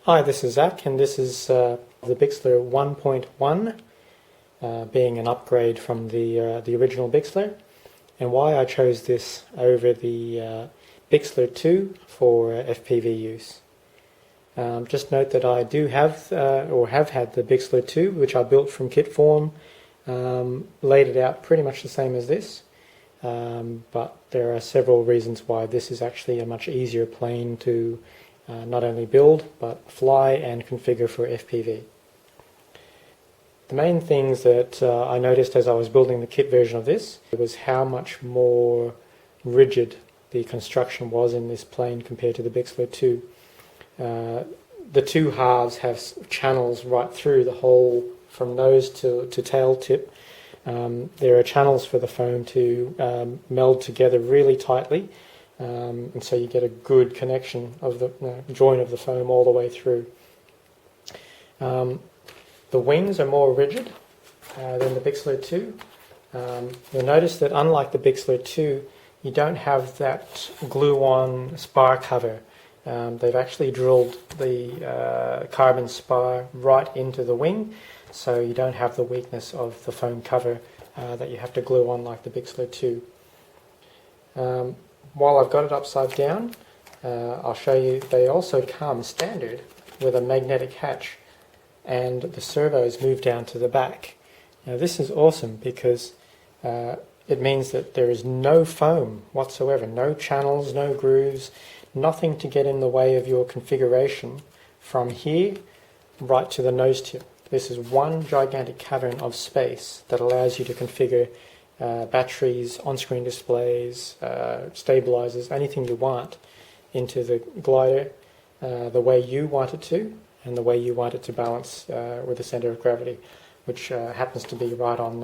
Hi, this is Zach, and this is the Bixler 1.1, being an upgrade from the original Bixler, and why I chose this over the Bixler 2 for FPV use. Just note that I do have, or have had the Bixler 2, which I built from kit form, laid it out pretty much the same as this, but there are several reasons why this is actually a much easier plane to not only build, but fly and configure for FPV. The main things that I noticed as I was building the kit version of this was how much more rigid the construction was in this plane compared to the Bixler 2. The two halves have channels right through the whole from nose to tail tip. There are channels for the foam to meld together really tightly, and so you get a good connection of the join of the foam all the way through. The wings are more rigid than the Bixler 2. You'll notice that unlike the Bixler 2, you don't have that glue-on spar cover. They've actually drilled the carbon spar right into the wing, so you don't have the weakness of the foam cover that you have to glue on like the Bixler 2. While I've got it upside down, I'll show you they also come standard with a magnetic hatch, and the servos move down to the back. Now this is awesome because it means that there is no foam whatsoever, no channels, no grooves, nothing to get in the way of your configuration from here right to the nose tip. This is one gigantic cavern of space that allows you to configure batteries, on-screen displays, stabilizers, anything you want into the glider the way you want it to, and the way you want it to balance with the center of gravity, which happens to be right on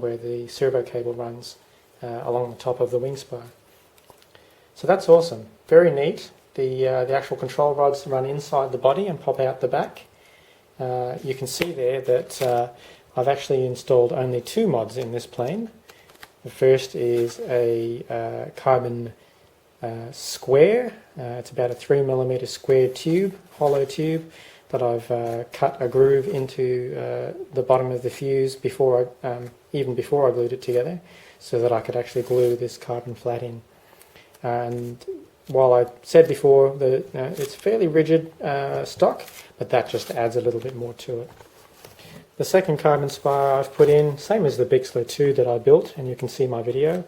where the servo cable runs along the top of the wing spar. So that's awesome, very neat. The actual control rods run inside the body and pop out the back. You can see there that I've actually installed only two mods in this plane. The first is a carbon square. It's about a 3mm square tube, hollow tube, that I've cut a groove into the bottom of the fuse even before I glued it together, so that I could actually glue this carbon flat in. And while I said before that it's fairly rigid stock, but that just adds a little bit more to it. The second carbon spar I've put in, same as the Bixler 2 that I built, and you can see my video,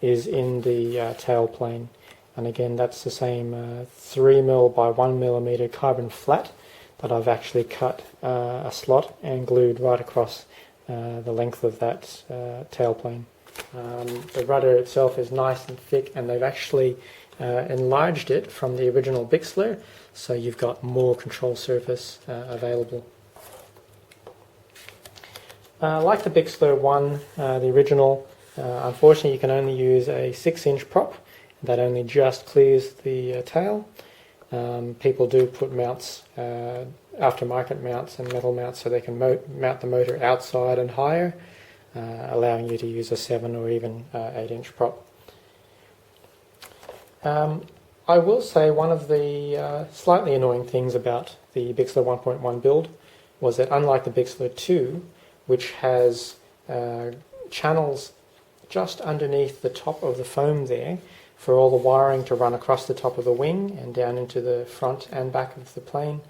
is in the tail plane. And again, that's the same 3mm by 1mm carbon flat that I've actually cut a slot and glued right across the length of that tail plane. The rudder itself is nice and thick, and they've actually enlarged it from the original Bixler, so you've got more control surface available. Like the Bixler 1, the original, unfortunately you can only use a 6-inch prop that only just clears the tail. People do put mounts, aftermarket mounts and metal mounts, so they can mount the motor outside and higher, allowing you to use a 7 or even 8-inch prop. I will say one of the slightly annoying things about the Bixler 1.1 build was that, unlike the Bixler 2, which has channels just underneath the top of the foam there for all the wiring to run across the top of the wing and down into the front and back of the plane,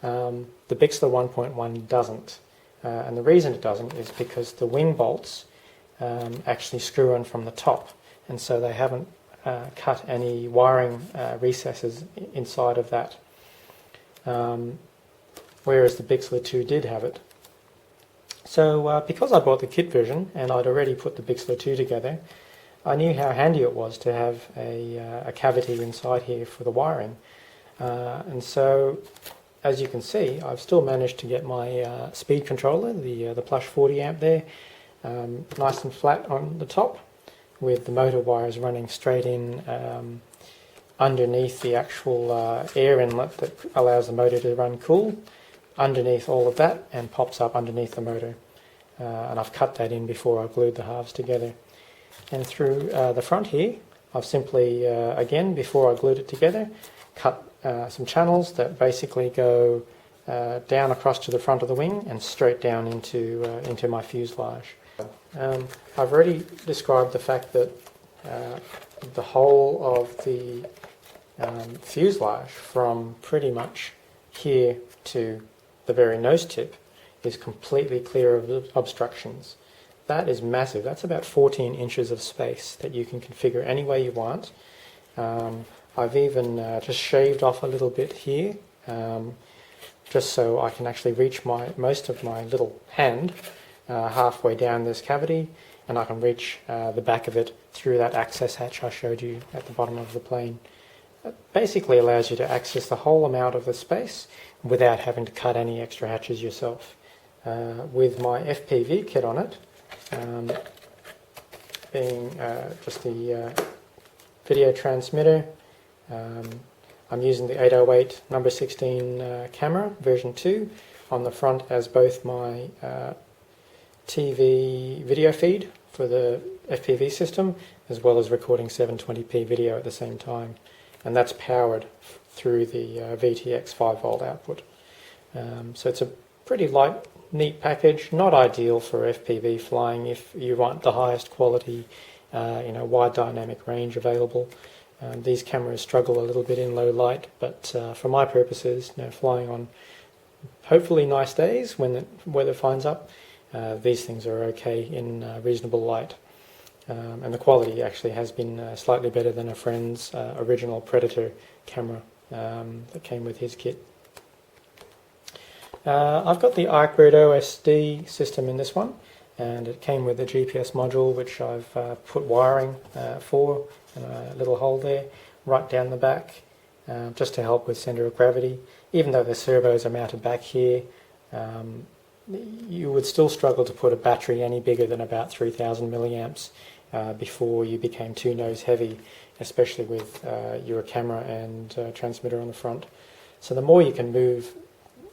the Bixler 1.1 doesn't. And the reason it doesn't is because the wing bolts actually screw in from the top, and so they haven't cut any wiring recesses inside of that, whereas the Bixler 2 did have it. So because I bought the kit version and I'd already put the Bixler 2 together, I knew how handy it was to have a cavity inside here for the wiring. And so, as you can see, I've still managed to get my speed controller, the plush 40 amp there, nice and flat on the top, with the motor wires running straight in underneath the actual air inlet that allows the motor to run cool, underneath all of that, and pops up underneath the motor. And I've cut that in before I glued the halves together. And through the front here, I've simply, again, before I glued it together, cut some channels that basically go down across to the front of the wing and straight down into my fuselage. I've already described the fact that the whole of the fuselage from pretty much here to the very nose tip is completely clear of obstructions. That is massive. That's about 14 inches of space that you can configure any way you want. I've even just shaved off a little bit here, just so I can actually reach most of my little hand halfway down this cavity, and I can reach the back of it through that access hatch I showed you at the bottom of the plane. It basically allows you to access the whole amount of the space without having to cut any extra hatches yourself. With my FPV kit on it, being just the video transmitter, I'm using the 808 number 16 camera version 2 on the front as both my TV video feed for the FPV system, as well as recording 720p video at the same time, and that's powered through the VTX 5V output. So it's a pretty light, neat package, not ideal for FPV flying if you want the highest quality, wide dynamic range available. These cameras struggle a little bit in low light, but for my purposes, flying on hopefully nice days when the weather finds up, these things are okay in reasonable light. And the quality actually has been slightly better than a friend's original Predator camera that came with his kit. I've got the ArcBird OSD system in this one, and it came with a GPS module which I've put wiring for, and a little hole there right down the back, just to help with centre of gravity. Even though the servos are mounted back here, you would still struggle to put a battery any bigger than about 3000 milliamps before you became too nose heavy, especially with your camera and transmitter on the front. So the more you can move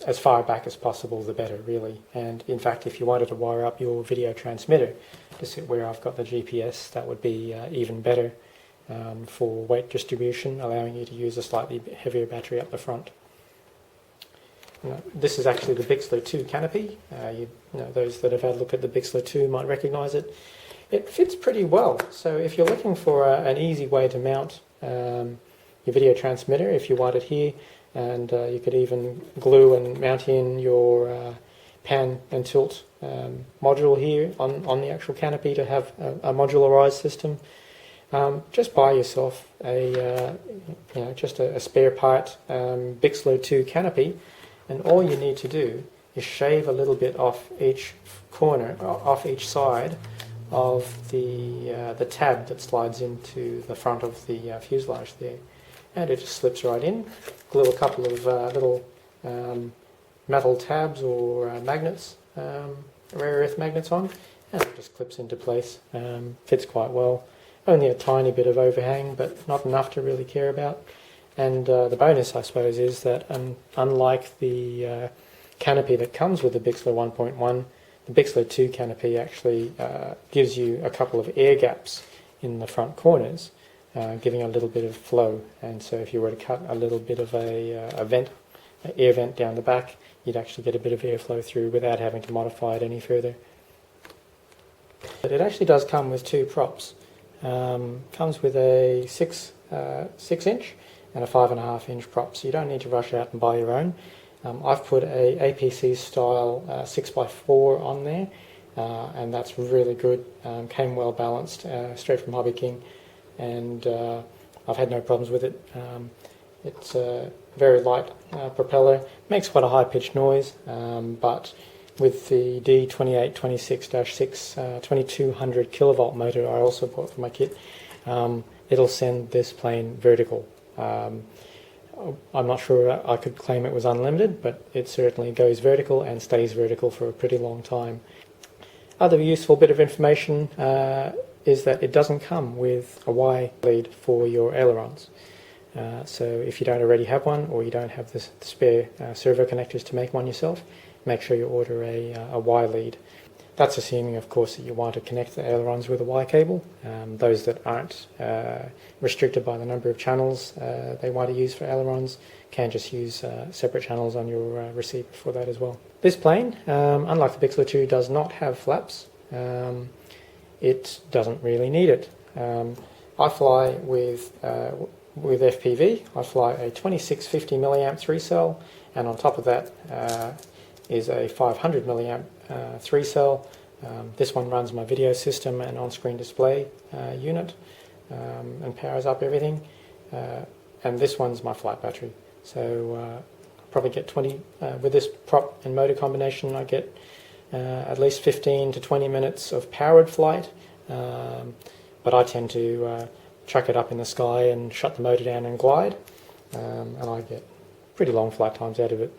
as far back as possible, the better, really. And in fact, if you wanted to wire up your video transmitter to sit where I've got the GPS, that would be even better for weight distribution, allowing you to use a slightly heavier battery up the front. This is actually the Bixler 2 canopy. Those that have had a look at the Bixler 2 might recognise it. It fits pretty well. So if you're looking for an easy way to mount your video transmitter, if you want it here, and you could even glue and mount in your pan and tilt module here on the actual canopy to have a modularized system. Just buy yourself just a spare part Bixler 2 canopy, and all you need to do is shave a little bit off each corner, off each side of the tab that slides into the front of the fuselage there, and it just slips right in. Glue a couple of little metal tabs or magnets, rare earth magnets on, and it just clips into place. Fits quite well. Only a tiny bit of overhang, but not enough to really care about. And the bonus, I suppose, is that unlike the canopy that comes with the Bixler 1.1, the Bixler 2 canopy actually gives you a couple of air gaps in the front corners, giving a little bit of flow. And so if you were to cut a little bit of an air vent down the back, you'd actually get a bit of airflow through without having to modify it any further. But it actually does come with two props. Comes with a 6-inch and a 5.5-inch prop, so you don't need to rush out and buy your own. I've put a APC style 6x4 on there, and that's really good. Came well balanced, straight from Hobby King, and I've had no problems with it. It's a very light propeller, makes quite a high-pitched noise, but with the D2826-6 2200 kilovolt motor I also bought for my kit, it'll send this plane vertical. I'm not sure I could claim it was unlimited, but it certainly goes vertical and stays vertical for a pretty long time. Other useful bit of information is that it doesn't come with a Y lead for your ailerons. So if you don't already have one, or you don't have the spare servo connectors to make one yourself, make sure you order a Y lead. That's assuming, of course, that you want to connect the ailerons with a Y cable. Those that aren't restricted by the number of channels they want to use for ailerons can just use separate channels on your receiver for that as well. This plane, unlike the Bixler 2, does not have flaps. It doesn't really need it. I fly with FPV. I fly a 2650 milliamp 3-cell, and on top of that is a 500 milliamp 3-cell. This one runs my video system and on-screen display unit and powers up everything. And this one's my flight battery. So I'll probably get 20, with this prop and motor combination, I get at least 15 to 20 minutes of powered flight. But I tend to chuck it up in the sky and shut the motor down and glide. And I get pretty long flight times out of it.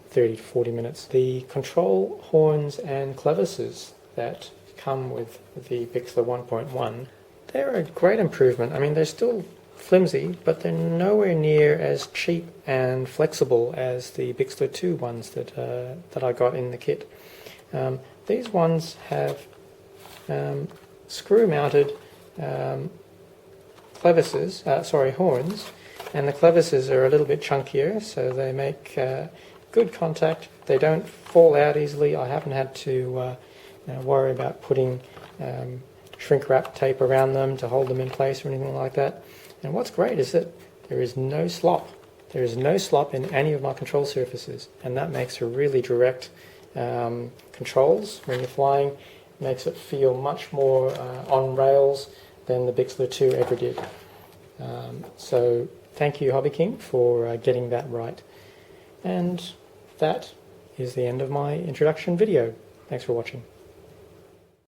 30 to 40 minutes. The control horns and clevises that come with the Bixler 1.1, they're a great improvement. I mean, they're still flimsy, but they're nowhere near as cheap and flexible as the Bixler 2 ones that I got in the kit. These ones have screw-mounted horns, and the clevises are a little bit chunkier, so they make good contact. They don't fall out easily. I haven't had to worry about putting shrink wrap tape around them to hold them in place or anything like that. And what's great is that there is no slop. There is no slop in any of my control surfaces, and that makes for really direct controls when you're flying. It makes it feel much more on rails than the Bixler 2 ever did. So thank you, Hobby King, for getting that right. And that is the end of my introduction video. Thanks for watching.